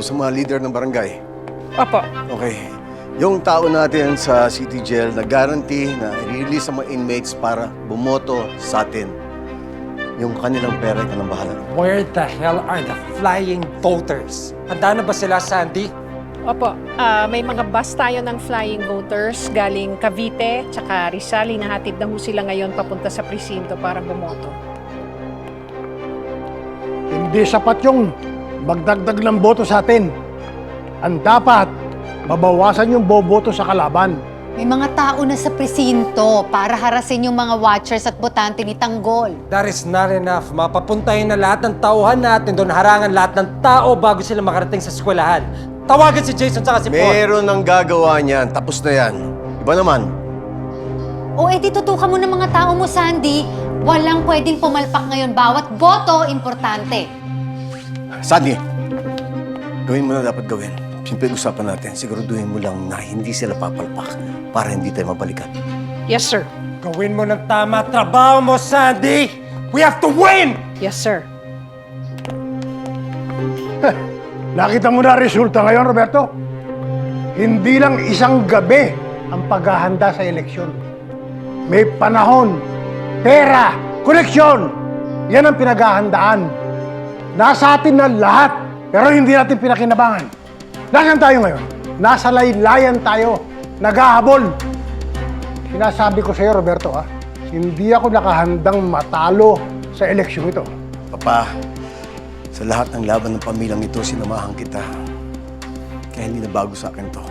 Sa mga leader ng barangay. Opo. Okay. Yung tao natin sa City Jail na guarantee na i-release ang mga inmates para bumoto sa atin. Yung kanilang pera, ikaw nang bahala. Where the hell are the flying voters? Handa na ba sila, Sandy? Opo. May mga bus tayo ng flying voters galing Cavite tsaka Rizal. Hinahatid na ho sila ngayon papunta sa presinto para bumoto. Hindi sapat yung magdagdag ng boto sa atin. Ang dapat, mabawasan yung boboto sa kalaban. May mga tao na sa presinto para harasin yung mga watchers at botante ni Tanggol. That is not enough. Mapapuntahin na lahat ng tauhan natin doon, harangan lahat ng tao bago sila makarating sa eskwelahan. Tawagan si Jason tsaka si Paul. Meron ng gagawa niyan. Tapos na yan. Iba naman. O edi tutukan mo ng mga tao mo, Sandy. Walang pwedeng pumalpak ngayon. Bawat boto, importante. Sandy, gawin mo na dapat gawin. Simple usapan natin. Siguraduhin mo lang na hindi sila papalpak para hindi tayo mabalikan. Yes, sir. Gawin mo ng tama trabaho mo, Sandy! We have to win! Yes, sir. Nakita mo na resulta ngayon, Roberto? Hindi lang isang gabi ang paghahanda sa eleksyon. May panahon, pera, koneksyon. Yan ang pinaghahandaan. Nasa atin na lahat, pero hindi natin pinakinabangan. Nasaan tayo ngayon? Nasa laylayan tayo, naghahabol. Sinasabi ko sa iyo, Roberto, hindi ako nakahandang matalo sa eleksyon ito. Papa, sa lahat ng laban ng pamilyang ito, sinamahan kita. Kaya hindi na bago sa akin to.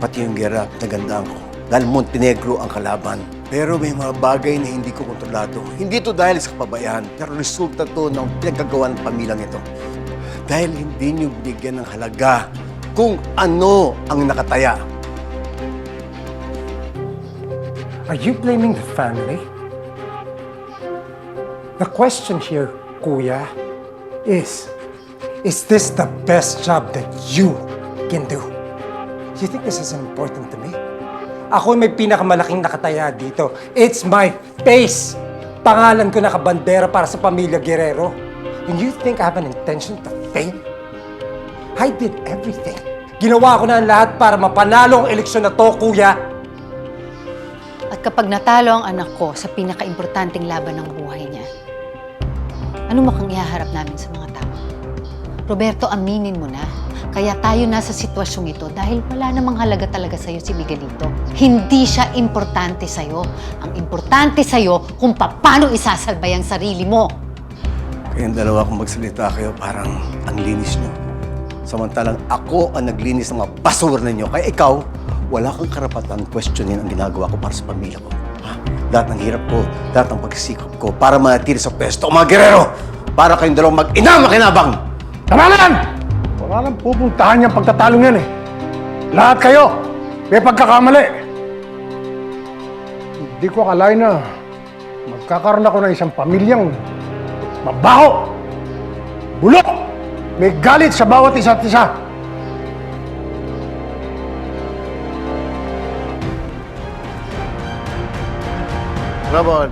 Pati yung gera, nagandaan ko. Dahil Montenegro ang kalaban. Pero may mga bagay na hindi ko kontrolado. Hindi to dahil sa kapabayaan, pero resulta to ng pinagkagawa ng pamilyang ito. Dahil hindi niyo binigyan ng halaga kung ano ang nakataya. Are you blaming the family? The question here, Kuya, is this the best job that you can do? Do you think this is important to me? Ako may pinakamalaking nakataya dito. It's my face! Pangalan ko nakabandera para sa pamilya Guerrero. And you think I have an intention to fail? I did everything. Ginawa ko na ang lahat para mapanalo ang eleksyon na to, Kuya. At kapag natalo ang anak ko sa pinaka-importanting laban ng buhay niya, ano makang ihaharap namin sa mga tao? Roberto, aminin mo na. Kaya tayo nasa sitwasyong ito dahil wala namang halaga talaga sa'yo si Miguelito. Hindi siya importante sa'yo. Ang importante sa'yo kung paano isasalbay ang sarili mo. Kayong dalawa kung magsalita kayo, parang ang linis niyo. Samantalang ako ang naglinis ng mga basura ninyo. Kaya ikaw, wala kang karapatan questionin ang ginagawa ko para sa pamilya ko. Ha? Lahat ng hirap ko, lahat ng pagsisikap ko para manatili sa pwesto. Mga Guerrero, para kayong dalawang mag-ina makinabang! Tama na yan! Wala nang pupuntahan niyang pagtatalong yan eh. Lahat kayo, may pagkakamali. Hindi ko akalain na magkakaroon ako ng isang pamilyang mabaho, bulok, may galit sa bawat isa't isa. Ramon.